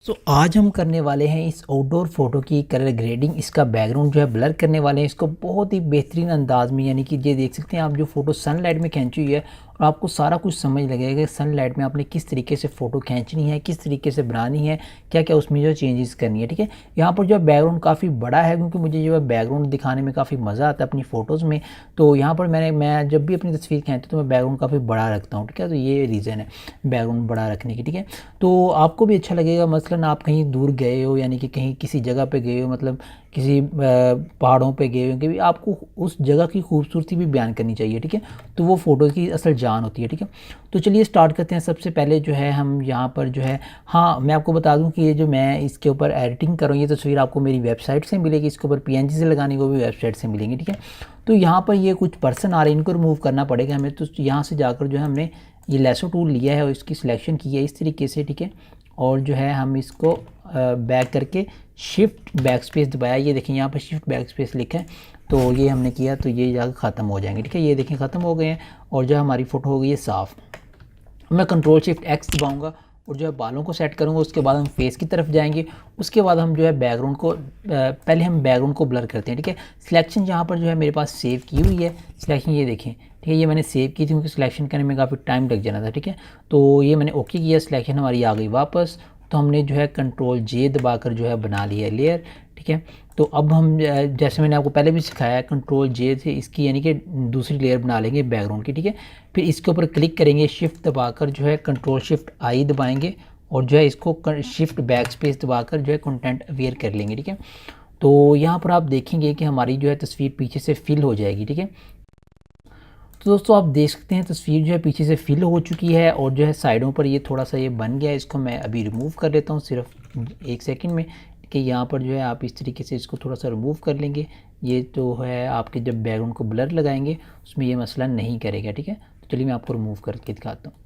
आज हम करने वाले हैं इस आउटडोर फोटो की कलर ग्रेडिंग। इसका बैकग्राउंड जो है ब्लर करने वाले हैं इसको बहुत ही बेहतरीन अंदाज में, यानी कि ये देख सकते हैं आप जो फोटो सनलाइट में खींची हुई है और आपको सारा कुछ समझ लगेगा कि सनलाइट में आपने किस तरीके से फ़ोटो खींचनी है, किस तरीके से बनानी है, क्या क्या उसमें जो चेंजेस करनी है। ठीक है, यहाँ पर जो है बैकग्राउंड काफ़ी बड़ा है क्योंकि मुझे जो है बैकग्राउंड दिखाने में काफ़ी मज़ा आता है अपनी फ़ोटोज़ में। तो यहाँ पर मैं जब भी अपनी तस्वीर खींचता हूँ तो मैं बैकग्राउंड काफ़ी बड़ा रखता हूँ। ठीक है, तो ये रीज़न है बैकग्राउंड बड़ा रखने की। ठीक है, तो आपको भी अच्छा लगेगा। मसलन आप कहीं दूर गए हो, यानी कि कहीं किसी जगह पे गए हो, मतलब किसी पहाड़ों पे गए हो, कि आपको उस जगह की खूबसूरती भी बयान करनी चाहिए। ठीक है, तो वो फ़ोटो की असल जान होती है। ठीक है, तो चलिए स्टार्ट करते हैं। सबसे पहले जो है हम यहाँ पर जो है, हाँ मैं आपको बता दूँ कि ये जो मैं इसके ऊपर एडिटिंग कर रहा हूँ ये तस्वीर आपको मेरी वेबसाइट से मिलेगी। इसके ऊपर पीएनजी से लगानी वो भी वेबसाइट से मिलेंगी। ठीक है, तो यहाँ पर ये कुछ पर्सन आ रहे हैं, इनको रिमूव करना पड़ेगा हमें। तो यहाँ से जाकर जो है हमने ये लेसो टूल लिया है और इसकी सिलेक्शन की है इस तरीके से। ठीक है, और जो है हम इसको बैक करके शिफ्ट बैक स्पेस दबाया। ये देखें यहाँ पर शिफ्ट बैक स्पेस लिखा है, तो ये हमने किया तो ये जाकर ख़त्म हो जाएंगे। ठीक है, ये देखें ख़त्म हो गए हैं और जो हमारी फ़ोटो हो गई है साफ़। मैं कंट्रोल शिफ्ट एक्स दबाऊंगा और जो है बालों को सेट करूंगा। उसके बाद हम फेस की तरफ जाएंगे। उसके बाद हम जो है बैकग्राउंड को पहले हम बैकग्राउंड को ब्लर करते हैं। ठीक है, सिलेक्शन यहाँ पर जो है मेरे पास सेव की हुई है सिलेक्शन, ये देखें। ठीक है, ये मैंने सेव की थी क्योंकि सिलेक्शन करने में काफ़ी टाइम लग जाना था। ठीक है, तो ये मैंने ओके किया, सिलेक्शन हमारी आ गई वापस। तो हमने जो है कंट्रोल जे दबाकर जो है बना लिया लेयर। ठीक है, तो अब हम जैसे मैंने आपको पहले भी सिखाया है, कंट्रोल जे से इसकी यानी कि दूसरी लेयर बना लेंगे बैकग्राउंड की। ठीक है, फिर इसके ऊपर क्लिक करेंगे, शिफ्ट दबाकर जो है कंट्रोल शिफ्ट आई दबाएंगे और जो है इसको शिफ्ट बैक स्पेस दबाकर जो है कंटेंट अवेयर कर लेंगे। ठीक है, तो यहाँ पर आप देखेंगे कि हमारी जो है तस्वीर पीछे से फिल हो जाएगी। ठीक है, तो दोस्तों आप देख सकते हैं तस्वीर जो है पीछे से फिल हो चुकी है और जो है साइडों पर ये थोड़ा सा ये बन गया है। इसको मैं अभी रिमूव कर लेता हूँ सिर्फ एक सेकंड में। कि यहाँ पर जो है आप इस तरीके से इसको थोड़ा सा रिमूव कर लेंगे। ये तो है आपके जब बैकग्राउंड को ब्लर लगाएंगे उसमें ये मसला नहीं करेगा। ठीक है, तो चलिए मैं आपको रिमूव करके दिखाता हूँ।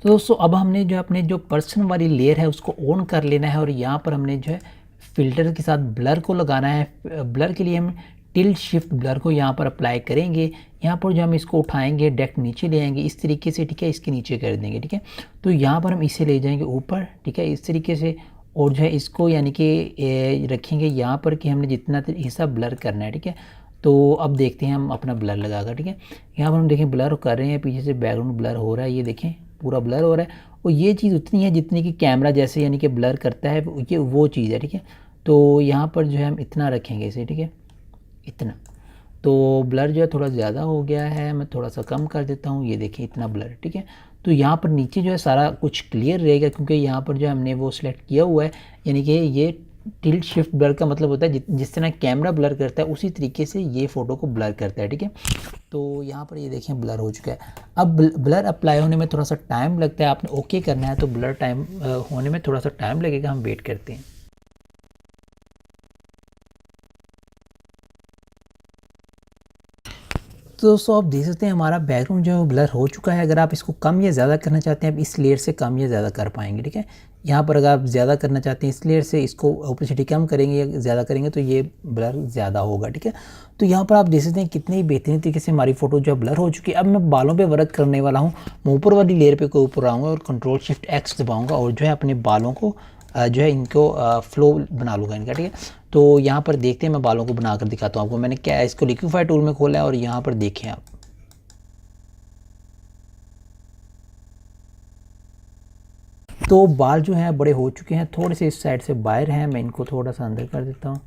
तो दोस्तों अब हमने जो अपने जो पर्सन वाली लेयर है उसको ऑन कर लेना है और यहाँ पर हमने जो है फ़िल्टर के साथ ब्लर को लगाना है। ब्लर के लिए हम टिल्ट शिफ्ट ब्लर को यहाँ पर अप्लाई करेंगे। यहाँ पर जो हम इसको उठाएंगे डायरेक्ट नीचे ले आएंगे इस तरीके से। ठीक है, इसके नीचे कर देंगे। ठीक है, तो यहाँ पर हम इसे ले जाएंगे ऊपर। ठीक है, इस तरीके से, और जो है इसको यानी कि रखेंगे यहाँ पर कि हमने जितना हिस्सा ब्लर करना है। ठीक है, तो अब देखते हैं हम अपना ब्लर लगाकर। ठीक है, यहाँ पर हम देखें ब्लर कर रहे हैं, पीछे से बैकग्राउंड ब्लर हो रहा है, ये देखें पूरा ब्लर हो रहा है। और ये चीज़ उतनी है जितनी कि कैमरा जैसे यानी कि ब्लर करता है, ये वो चीज़ है। ठीक है, तो यहाँ पर जो है हम इतना रखेंगे इसे। ठीक है, इतना, तो ब्लर जो है थोड़ा ज़्यादा हो गया है, मैं थोड़ा सा कम कर देता हूँ। ये देखिए इतना ब्लर। ठीक है, तो यहाँ पर नीचे जो है सारा कुछ क्लियर रहेगा क्योंकि यहाँ पर जो हमने वो सिलेक्ट किया हुआ है, यानी कि ये टिल्ट शिफ्ट ब्लर का मतलब होता है जिस तरह कैमरा ब्लर करता है उसी तरीके से ये फ़ोटो को ब्लर करता है। ठीक है, तो यहाँ पर ये देखें ब्लर हो चुका है। अब ब्लर अप्लाई होने में थोड़ा सा टाइम लगता है, आपने ओके करना है तो ब्लर टाइम होने में थोड़ा सा टाइम लगेगा, हम वेट करते हैं। तो दोस्तों आप देख सकते हैं हमारा बैकग्राउंड जो है वो ब्लर हो चुका है। अगर आप इसको कम या ज़्यादा करना चाहते हैं आप इस लेयर से कम या ज़्यादा कर पाएंगे। ठीक है, यहाँ पर अगर आप ज़्यादा करना चाहते हैं इस लेयर से, इसको ओपेसिटी कम करेंगे या ज़्यादा करेंगे तो ये ब्लर ज़्यादा होगा। ठीक है, तो यहाँ पर आप देख सकते हैं कितनी बेहतरीन तरीके से हमारी फ़ोटो जो है ब्लर हो चुकी है। अब मैं बालों पर वर्क करने वाला हूँ। मैं ऊपर वाली लेयर पर को ऊपर आऊँगा और कंट्रोल शिफ्ट एक्स दबाऊँगा और जो है अपने बालों को जो है इनको फ्लो बना लूँगा इनका। ठीक है, तो यहाँ पर देखते हैं, मैं बालों को बनाकर दिखाता हूँ आपको। मैंने क्या इसको लिक्विफाई टूल में खोला है और यहाँ पर देखें आप, तो बाल जो हैं बड़े हो चुके हैं, थोड़े से इस साइड से बाहर हैं, मैं इनको थोड़ा सा अंदर कर देता हूँ।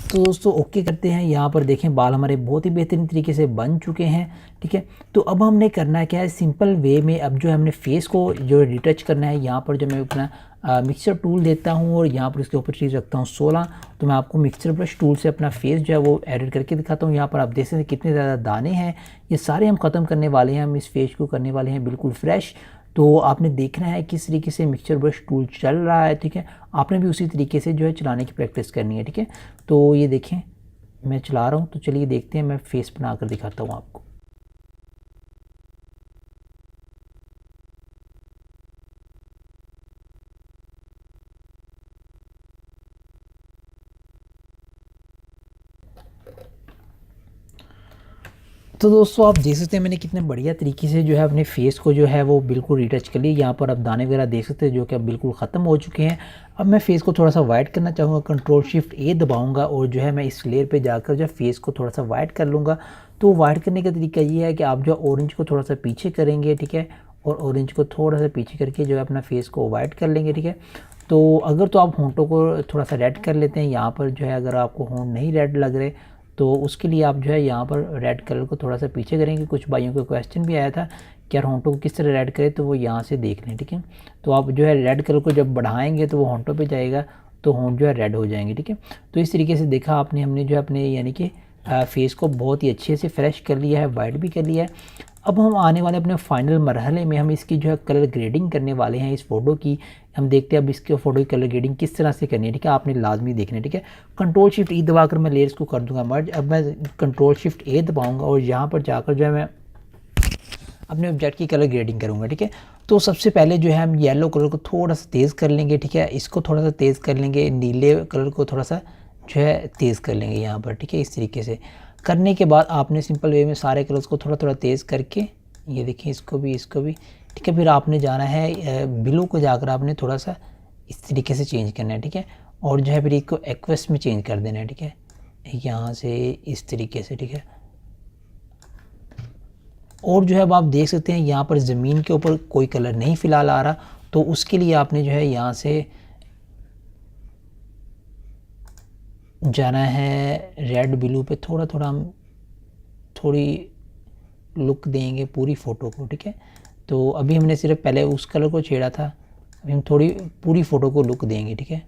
तो दोस्तों ओके करते हैं। यहाँ पर देखें बाल हमारे बहुत ही बेहतरीन तरीके से बन चुके हैं। ठीक है, तो अब हमने करना है क्या है, सिंपल वे में अब जो है हमने फेस को जो रिटच करना है। यहाँ पर जो मैं अपना मिक्सचर टूल देता हूँ और यहाँ पर इसके ऊपर चीज़ रखता हूँ 16। तो मैं आपको मिक्सचर ब्रश टूल से अपना फेस जो है वो एडिट करके दिखाता हूँ। यहाँ पर आप देख सकते हैं कितने ज़्यादा दाने हैं, ये सारे हम ख़त्म करने वाले हैं। हम इस फेस को करने वाले हैं बिल्कुल फ्रेश। तो आपने देखना है किस तरीके से मिक्सचर ब्रश टूल चल रहा है। ठीक है, आपने भी उसी तरीके से जो है चलाने की प्रैक्टिस करनी है। ठीक है, तो ये देखें मैं चला रहा हूँ, तो चलिए देखते हैं, मैं फेस बना कर दिखाता हूँ आपको। तो दोस्तों आप देख सकते हैं मैंने कितने बढ़िया तरीके से जो है अपने फेस को जो है वो बिल्कुल रीटच कर लिया। यहाँ पर आप दाने वगैरह देख सकते हैं जो कि अब बिल्कुल ख़त्म हो चुके हैं। अब मैं फेस को थोड़ा सा वाइट करना चाहूँगा, कंट्रोल शिफ्ट ए दबाऊंगा और जो है मैं इस लेयर पे जाकर जो है फेस को थोड़ा सा वाइट कर लूँगा। तो वाइट करने का तरीका ये है कि आप जो ऑरेंज को थोड़ा सा पीछे करेंगे, ठीक है, और ऑरेंज को थोड़ा सा पीछे करके जो है अपना फेस को वाइट कर लेंगे, ठीक है। तो अगर तो आप होंठों को थोड़ा सा रेड कर लेते हैं यहाँ पर जो है, अगर आपको होंठ नहीं रेड लग रहे तो उसके लिए आप जो है यहाँ पर रेड कलर को थोड़ा सा पीछे करेंगे। कुछ भाइयों का क्वेश्चन भी आया था कि यार होंठों को किस तरह रेड करें, तो वो यहाँ से देख लें, ठीक है। तो आप जो है रेड कलर को जब बढ़ाएंगे तो वो होंठों पे जाएगा तो होंठ जो है रेड हो जाएंगे, ठीक है। तो इस तरीके से देखा आपने, हमने जो है अपने यानी कि फेस को बहुत ही अच्छे से फ्रेश कर लिया है, वाइट भी कर लिया है। अब हम आने वाले अपने फाइनल मरहले में हम इसकी जो है कलर ग्रेडिंग करने वाले हैं इस फ़ोटो की। हम देखते हैं अब इसके फ़ोटो की कलर ग्रेडिंग किस तरह से करनी है, ठीक है। आपने लाजमी देखना है, ठीक है। कंट्रोल शिफ्ट ई दबाकर मैं लेयर्स को कर दूंगा मर्ज। अब मैं कंट्रोल शिफ्ट ए दबाऊंगा और यहाँ पर जाकर जो है मैं अपने ऑब्जेक्ट की कलर ग्रेडिंग करूँगा, ठीक है। तो सबसे पहले जो है हम येलो कलर को थोड़ा सा तेज़ कर लेंगे, ठीक है। इसको थोड़ा सा तेज़ कर लेंगे, नीले कलर को थोड़ा सा जो है तेज़ कर लेंगे यहाँ पर, ठीक है। इस तरीके से करने के बाद आपने सिंपल वे में सारे कलर्स को थोड़ा थोड़ा तेज़ करके, ये देखिए इसको भी, ठीक है। फिर आपने जाना है ब्लू को जाकर आपने थोड़ा सा इस तरीके से चेंज करना है, ठीक है। और जो है फिर इसको एक्वस में चेंज कर देना है, ठीक है, यहाँ से इस तरीके से, ठीक है। और जो है अब आप देख सकते हैं यहाँ पर ज़मीन के ऊपर कोई कलर नहीं फ़िलहाल आ रहा, तो उसके लिए आपने जो है यहाँ से जाना है रेड ब्लू पे, थोड़ा थोड़ा हम थोड़ी लुक देंगे पूरी फ़ोटो को, ठीक है। तो अभी हमने सिर्फ पहले उस कलर को छेड़ा था, अभी हम थोड़ी पूरी फ़ोटो को लुक देंगे, ठीक है।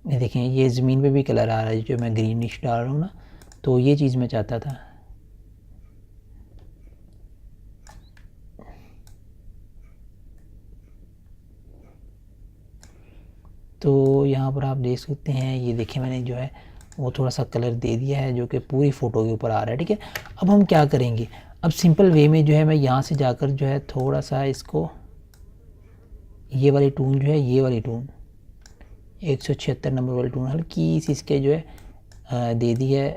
ये देखें ये ज़मीन पे भी कलर आ रहा है जो मैं ग्रीनिश डाल रहा हूँ ना, तो ये चीज़ मैं चाहता था। तो यहाँ पर आप देख सकते हैं, ये देखें मैंने जो है वो थोड़ा सा कलर दे दिया है जो कि पूरी फ़ोटो के ऊपर आ रहा है, ठीक है। अब हम क्या करेंगे, अब सिंपल वे में जो है मैं यहाँ से जाकर जो है थोड़ा सा इसको, ये वाली टून जो है, ये वाली टून 176 नंबर वाली टून हल्की सी इसके जो है दे दी है।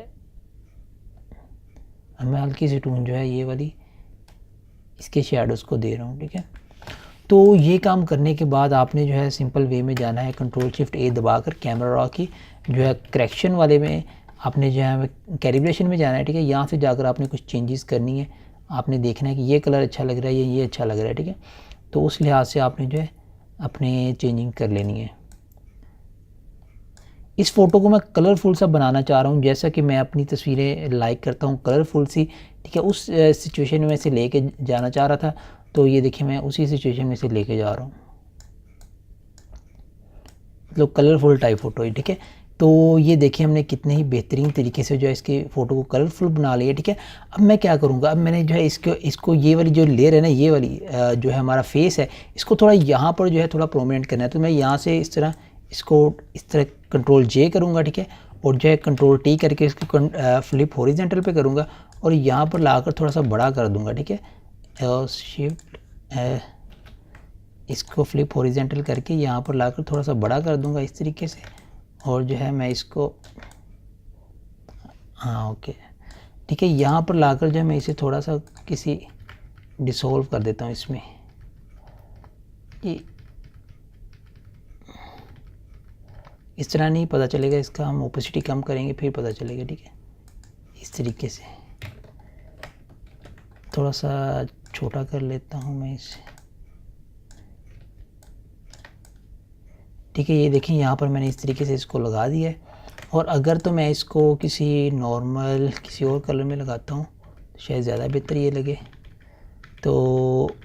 मैं हल्की सी टून जो है ये वाली इसके शेडोज़ को दे रहा हूँ, ठीक है। तो ये काम करने के बाद आपने जो है सिंपल वे में जाना है, कंट्रोल शिफ्ट ए दबाकर कैमरा रॉ की जो है करेक्शन वाले में आपने जो है कैलिब्रेशन में जाना है, ठीक है। यहाँ से जाकर आपने कुछ चेंजेस करनी है, आपने देखना है कि ये कलर अच्छा लग रहा है, ये अच्छा लग रहा है, ठीक है। तो उस लिहाज से आपने जो है अपने चेंजिंग कर लेनी है। इस फ़ोटो को मैं कलरफुल सा बनाना चाह रहा हूँ, जैसा कि मैं अपनी तस्वीरें लाइक करता हूँ कलरफुल सी, ठीक है। उस सिचुएशन में से लेके जाना चाह रहा था, तो ये देखिए मैं उसी सिचुएशन में से लेके जा रहा हूँ, मतलब कलरफुल टाइप फ़ोटो है, ठीक है। तो ये देखिए हमने कितने ही बेहतरीन तरीके से जो है इसकी फ़ोटो को कलरफुल बना लिया, ठीक है। अब मैं क्या करूँगा, अब मैंने जो है इसको ये वाली जो लेयर है ना, ये वाली जो है हमारा फेस है, इसको थोड़ा यहाँ पर जो है थोड़ा प्रोमिनेंट करना है। तो मैं यहाँ से इस तरह इसको इस तरह कंट्रोल जे करूँगा, ठीक है। और जो है कंट्रोल टी करके इसको फ्लिप हॉरिजॉन्टल पे करूँगा और यहाँ पर लाकर थोड़ा सा बड़ा कर दूँगा, ठीक है। शिफ्ट इसको फ्लिप हॉरिजॉन्टल करके यहाँ पर लाकर थोड़ा सा बड़ा कर दूँगा इस तरीके से। और जो है मैं इसको, हाँ ओके, ठीक है, यहाँ पर लाकर जो है मैं इसे थोड़ा सा किसी डिसॉल्व कर देता हूँ इसमें। ये इस तरह नहीं पता चलेगा, इसका हम ओपेसिटी कम करेंगे फिर पता चलेगा, ठीक है। इस तरीके से थोड़ा सा छोटा कर लेता हूँ मैं इसे, ठीक है। ये देखें यहाँ पर मैंने इस तरीके से इसको लगा दिया है। और अगर तो मैं इसको किसी नॉर्मल किसी और कलर में लगाता हूँ तो शायद ज़्यादा बेहतर ये लगे, तो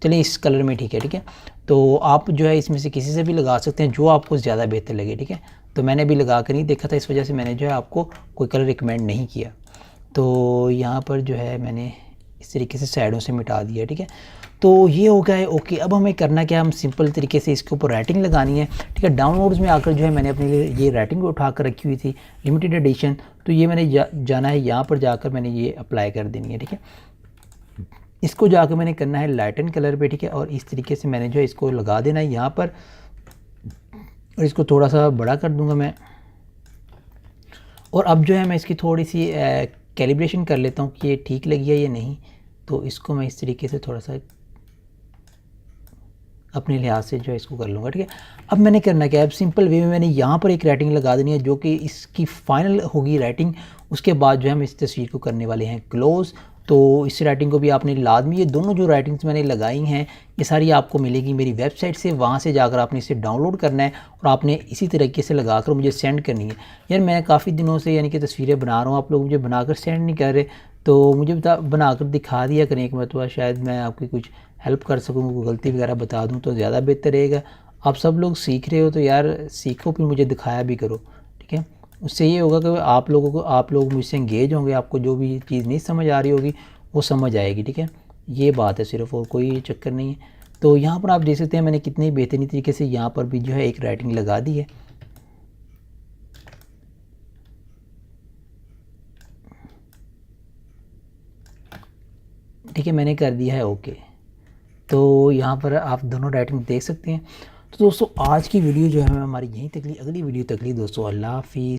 चलिए इस कलर में, ठीक है, ठीक है। तो आप जो है इसमें से किसी से भी लगा सकते हैं जो आपको ज़्यादा बेहतर लगे, ठीक है। तो मैंने भी लगा कर नहीं देखा था, इस वजह से मैंने जो है आपको कोई कलर रिकमेंड नहीं किया। तो यहाँ पर जो है मैंने इस तरीके से साइडों से मिटा दिया, ठीक है। तो ये हो गया है ओके। अब हमें करना क्या, हम सिंपल तरीके से इसके ऊपर राइटिंग लगानी है, ठीक है। डाउनलोड्स में आकर जो है मैंने अपने लिए ये राइटिंग को उठा कर रखी हुई थी लिमिटेड एडिशन, तो ये मैंने जाना है यहाँ पर जाकर मैंने ये अप्लाई कर देनी है, ठीक है। इसको जाकर मैंने करना है लाइटन कलर पे, ठीक है। और इस तरीके से मैंने जो है इसको लगा देना है यहाँ पर और इसको थोड़ा सा बड़ा कर दूँगा मैं। और अब जो है मैं इसकी थोड़ी सी कैलिब्रेशन कर लेता हूँ कि ये ठीक लगी है या नहीं। तो इसको मैं इस तरीके से थोड़ा सा अपने लिहाज से जो है इसको कर लूँगा, ठीक है। अब मैंने करना क्या है, अब सिंपल वे में मैंने यहाँ पर एक राइटिंग लगा देनी है जो कि इसकी फाइनल होगी राइटिंग। उसके बाद जो है हम इस तस्वीर को करने वाले हैं क्लोज़। तो इस राइटिंग को भी आपने लाजमी, ये दोनों जो राइटिंग्स मैंने लगाई हैं ये सारी आपको मिलेगी मेरी वेबसाइट से, वहाँ से जाकर आपने इसे डाउनलोड करना है और आपने इसी तरीके से लगाकर मुझे सेंड करनी है। यार मैं काफ़ी दिनों से यानी कि तस्वीरें बना रहा हूँ, आप लोग मुझे बनाकर सेंड नहीं कर रहे, तो मुझे बनाकर दिखा दिया करें एक मरतबा, शायद मैं आपकी कुछ हेल्प कर सकूँ, कोई गलती वगैरह बता दूँ तो ज़्यादा बेहतर रहेगा। आप सब लोग सीख रहे हो तो यार सीखो, फिर मुझे दिखाया भी करो, ठीक है। उससे ये होगा कि आप लोग मुझसे इंगेज होंगे, आपको जो भी चीज़ नहीं समझ आ रही होगी वो समझ आएगी, ठीक है। ये बात है सिर्फ, और कोई चक्कर नहीं है। तो यहाँ पर आप देख सकते हैं मैंने कितनी बेहतरीन तरीके से यहाँ पर भी जो है एक राइटिंग लगा दी है। ठीक है, मैंने कर दिया है ओके। तो यहाँ पर आप दोनों राइटिंग देख सकते हैं। तो दोस्तों आज की वीडियो जो है हमारी यहीं तक ली, अगली वीडियो तक ली दोस्तों, अल्लाह हाफिज़।